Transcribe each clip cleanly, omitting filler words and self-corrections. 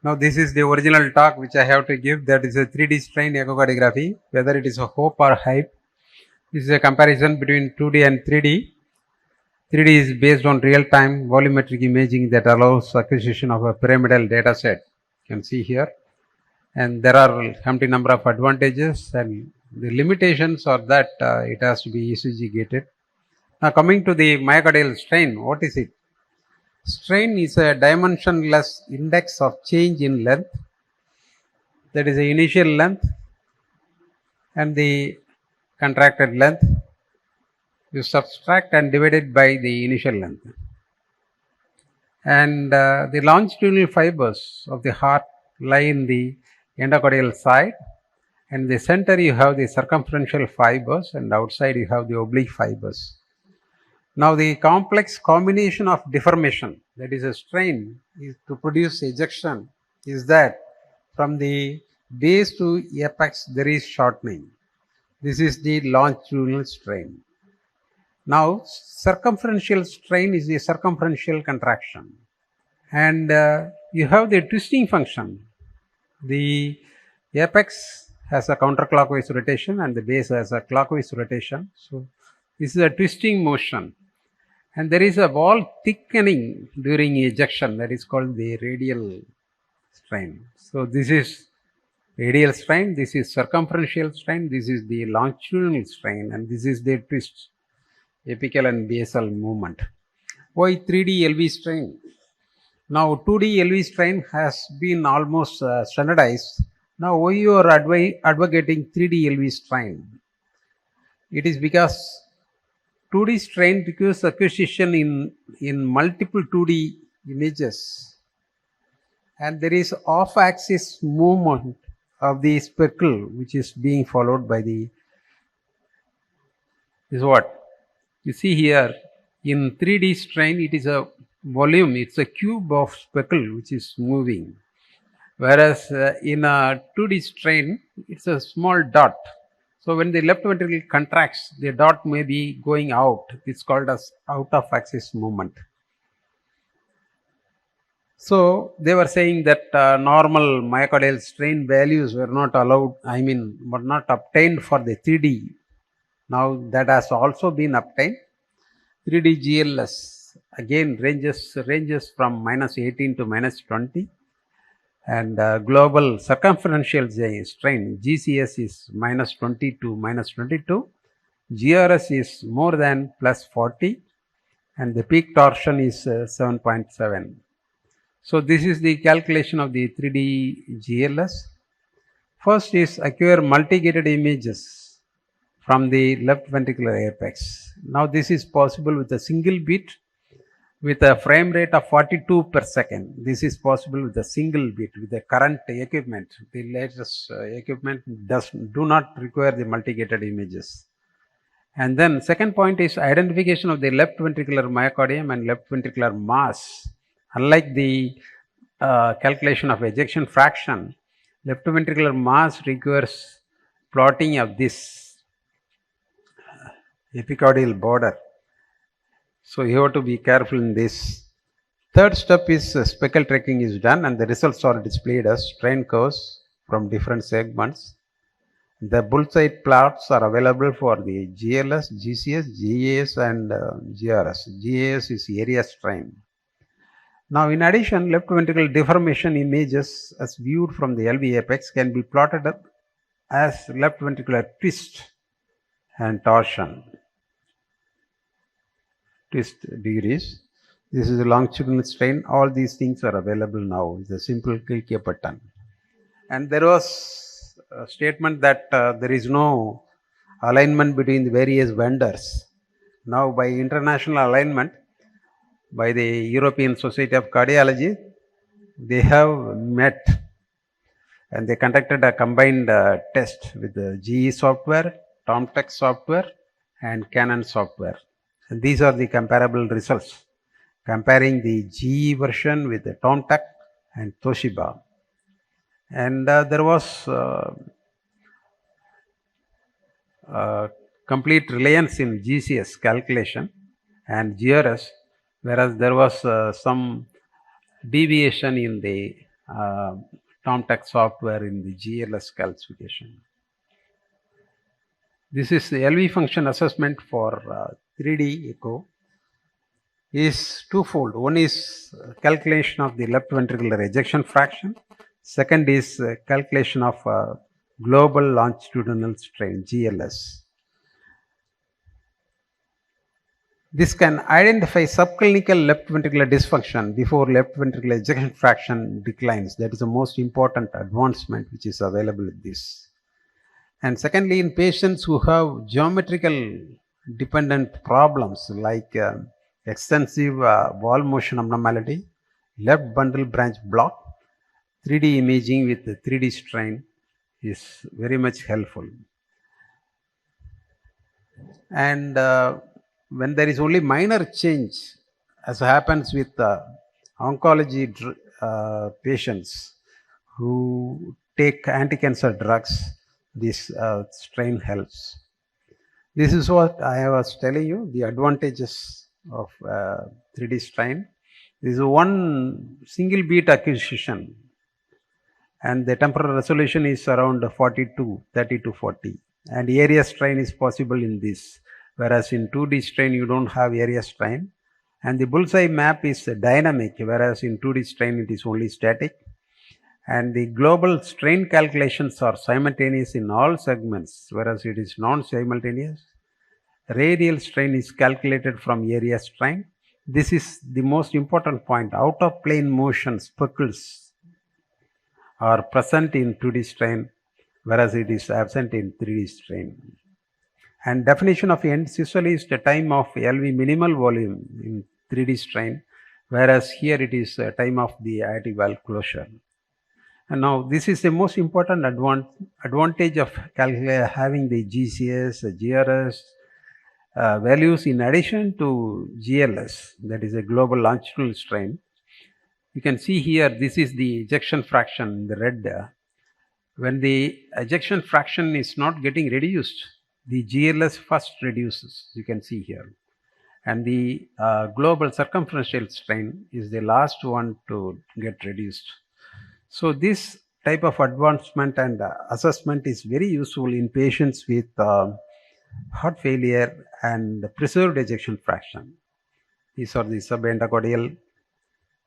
Now this is the original talk which I have to give, that is a 3D strain echocardiography, whether it is a hope or hype. This is a comparison between 2D and 3D. 3D is based on real-time volumetric imaging that allows acquisition of a pyramidal data set. You can see here. And there are empty number of advantages, and the limitations are that it has to be ECG gated. Now coming to the myocardial strain, what is it? Strain is a dimensionless index of change in length, that is the initial length and the contracted length. You subtract and divide it by the initial length. And the longitudinal fibers of the heart lie in the endocardial side, and in the center you have the circumferential fibers, and outside you have the oblique fibers. Now the complex combination of deformation, that is a strain, is to produce ejection, is that from the base to apex there is shortening. This is the longitudinal strain. Now circumferential strain is the circumferential contraction, and you have the twisting function. The apex has a counterclockwise rotation and the base has a clockwise rotation. So this is a twisting motion, and there is a wall thickening during ejection, that is called the radial strain. So this is radial strain, this is circumferential strain, this is the longitudinal strain, and this is the twist, apical and basal movement. Why 3D LV strain? Now 2D LV strain has been almost standardized. Now why you are advocating 3D LV strain? It is because 2D strain requires acquisition in multiple 2D images, and there is off-axis movement of the speckle which is being followed by the, is what you see here. In 3D strain it is a volume, it's a cube of speckle which is moving, whereas in a 2D strain it's a small dot. So when the left ventricle contracts, the dot may be going out. It's called as out of axis movement. So they were saying that normal myocardial strain values were not allowed, were not obtained for the 3D. Now that has also been obtained. 3D GLS again ranges from -18 to -20, and global circumferential strain GCS is -20 to -22, GRS is more than +40, and the peak torsion is 7.7. So this is the calculation of the 3D GLS. First is acquire multi-gated images from the left ventricular apex. Now this is possible with a single beat with a frame rate of 42 per second. This is possible with a single beat with the current equipment. The latest equipment do not require the multi-gated images. And then second point is identification of the left ventricular myocardium and left ventricular mass. Unlike the calculation of ejection fraction, left ventricular mass requires plotting of this epicardial border. So you have to be careful in this. Third step is speckle tracking is done, and the results are displayed as strain curves from different segments. The bullseye plots are available for the GLS, GCS, GAS and GRS. GAS is area strain. Now in addition, left ventricular deformation images as viewed from the LV apex can be plotted up as left ventricular twist and torsion. Twist degrees. This is a longitudinal strain. All these things are available now with a simple click a button. And there was a statement that there is no alignment between the various vendors. Now by international alignment by the European Society of Cardiology, they have met and they conducted a combined test with the GE software, TomTech software and Canon software. And these are the comparable results, comparing the GE version with the TomTech and Toshiba. And there was complete reliance in GCS calculation and GRS, whereas there was some deviation in the uh, Tomtech software in the GLS calcification. This is the LV function assessment for 3D echo is twofold. One is calculation of the left ventricular ejection fraction. Second is calculation of global longitudinal strain, GLS. This can identify subclinical left ventricular dysfunction before left ventricular ejection fraction declines. That is the most important advancement which is available with this. And secondly, in patients who have geometrical dependent problems like extensive wall motion abnormality, left bundle branch block, 3D imaging with the 3D strain is very much helpful. And when there is only minor change, as happens with oncology patients who take anti-cancer drugs, this strain helps. This is what I was telling you, the advantages of 3D strain. This is one single beat acquisition, and the temporal resolution is around 30 to 40. And area strain is possible in this, whereas in 2D strain you don't have area strain. And the bullseye map is dynamic, whereas in 2D strain it is only static. And the global strain calculations are simultaneous in all segments, whereas it is non-simultaneous. Radial strain is calculated from area strain. This is the most important point. Out of plane motion speckles are present in 2D strain, whereas it is absent in 3D strain. And definition of end systole is the time of LV minimal volume in 3D strain, whereas here it is time of the aortic valve closure. And now this is the most important advantage of having the GCS, GRS values in addition to GLS, that is a global longitudinal strain. You can see here, this is the ejection fraction, the red. When the ejection fraction is not getting reduced, the GLS first reduces, you can see here. And the global circumferential strain is the last one to get reduced. So this type of advancement and assessment is very useful in patients with heart failure and preserved ejection fraction. These are the subendocardial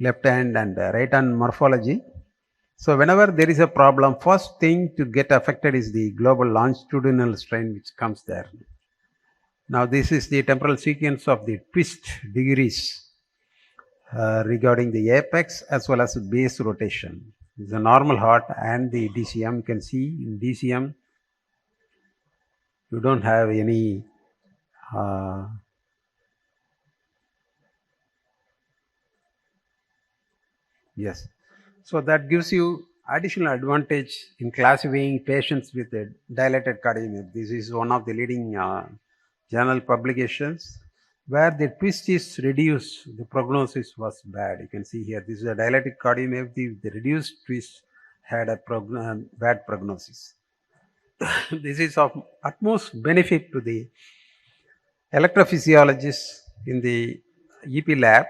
left hand and right hand morphology. So whenever there is a problem, first thing to get affected is the global longitudinal strain which comes there. Now this is the temporal sequence of the twist degrees regarding the apex as well as base rotation. This is a normal heart and the DCM. You can see in DCM you don't have any yes. So that gives you additional advantage in classifying patients with a dilated cardiomyopathy. This is one of the leading journal publications where the twist is reduced, the prognosis was bad. You can see here, this is a dilated cardiomyopathy with the reduced twist had a bad prognosis. This is of utmost benefit to the electrophysiologists in the EP lab.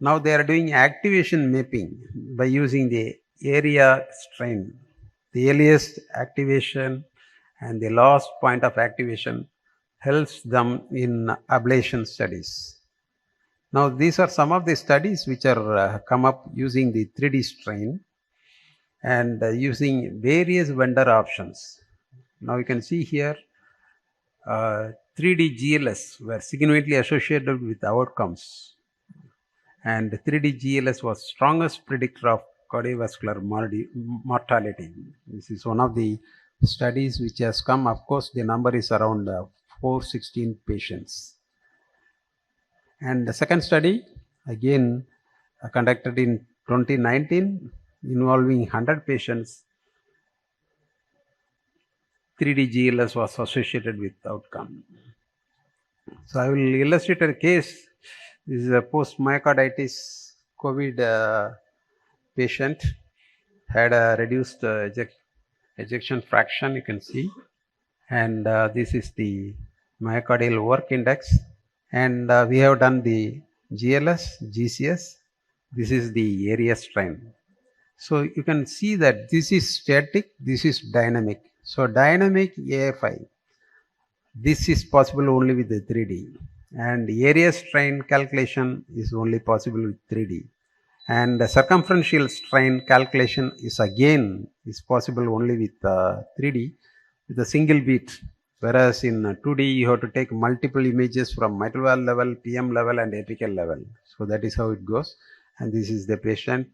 Now they are doing activation mapping by using the area strain. The earliest activation and the last point of activation helps them in ablation studies. Now these are some of the studies which are come up using the 3D strain and using various vendor options. Now you can see here 3D GLS were significantly associated with outcomes, and 3D GLS was strongest predictor of cardiovascular mortality. This is one of the studies which has come. Of course, the number is around 416 patients. And the second study, again conducted in 2019, involving 100 patients, 3D GLS was associated with outcome. So I will illustrate a case. This is a post-myocarditis COVID patient, had a reduced ejection fraction, you can see. And this is the myocardial work index. And we have done the GLS, GCS. This is the area strain. So you can see that this is static, this is dynamic. So dynamic AFI, this is possible only with the 3D, and area strain calculation is only possible with 3D, and the circumferential strain calculation is possible only with 3D with a single beat, whereas in 2D you have to take multiple images from mitral valve level, PM level, and apical level. So that is how it goes. And this is the patient,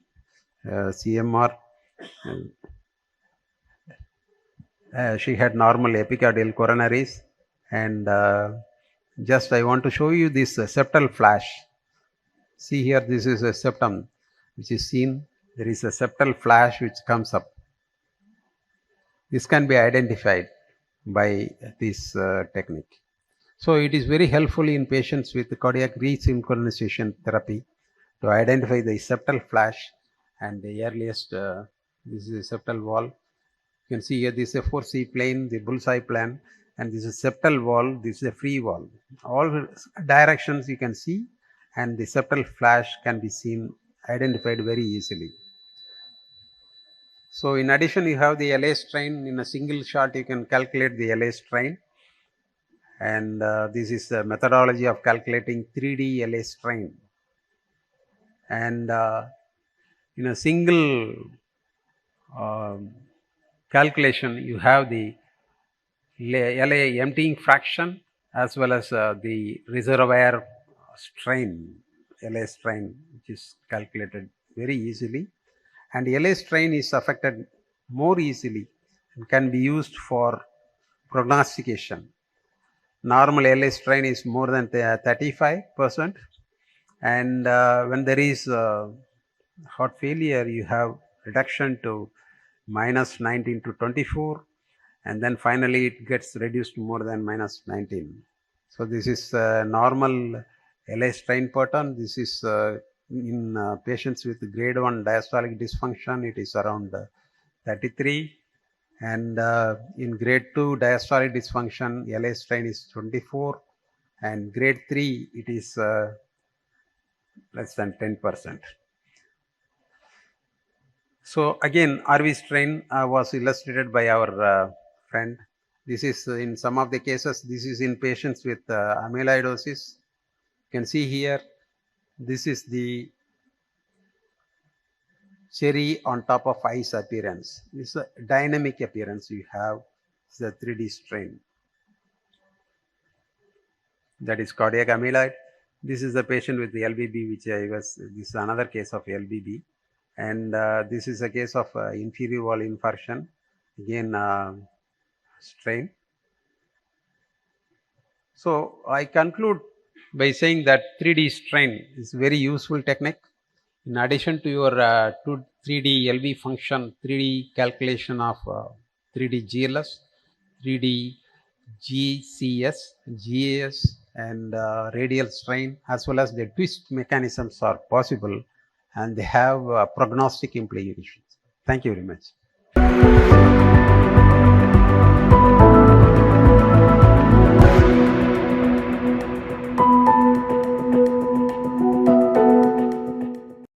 CMR. She had normal epicardial coronaries, and just I want to show you this septal flash. See here, this is a septum which is seen. There is a septal flash which comes up. This can be identified by this technique. So it is very helpful in patients with cardiac resynchronization therapy to identify the septal flash and the earliest. This is a septal wall. You can see here this is a 4C plane, the bullseye plan, and this is septal wall, this is a free wall. All directions you can see, and the septal flash can be seen, identified very easily. So in addition, you have the LA strain. In a single shot, you can calculate the LA strain. And this is the methodology of calculating 3D LA strain. And in a single calculation, you have the LA emptying fraction as well as the reservoir strain, LA strain, which is calculated very easily. And LA strain is affected more easily and can be used for prognostication. Normal LA strain is more than 35%, and when there is heart failure, you have reduction to minus 19 to 24, and then finally it gets reduced to more than minus 19. So this is normal LA strain pattern. This is in patients with grade 1 diastolic dysfunction, it is around 33, and in grade 2 diastolic dysfunction, LA strain is 24, and grade 3 it is less than 10%. So again, RV strain was illustrated by our friend. This is in some of the cases, this is in patients with amyloidosis. You can see here, this is the cherry on top of ice appearance. This is a dynamic appearance you have. It's a 3D strain. That is cardiac amyloid. This is the patient with the LBB, this is another case of LBB. And this is a case of inferior wall infarction, again strain. So I conclude by saying that 3D strain is very useful technique. In addition to your 3D LV function, 3D calculation of 3D GLS, 3D GCS, GAS, and radial strain, as well as the twist mechanisms are possible, and they have prognostic implications. Thank you very much.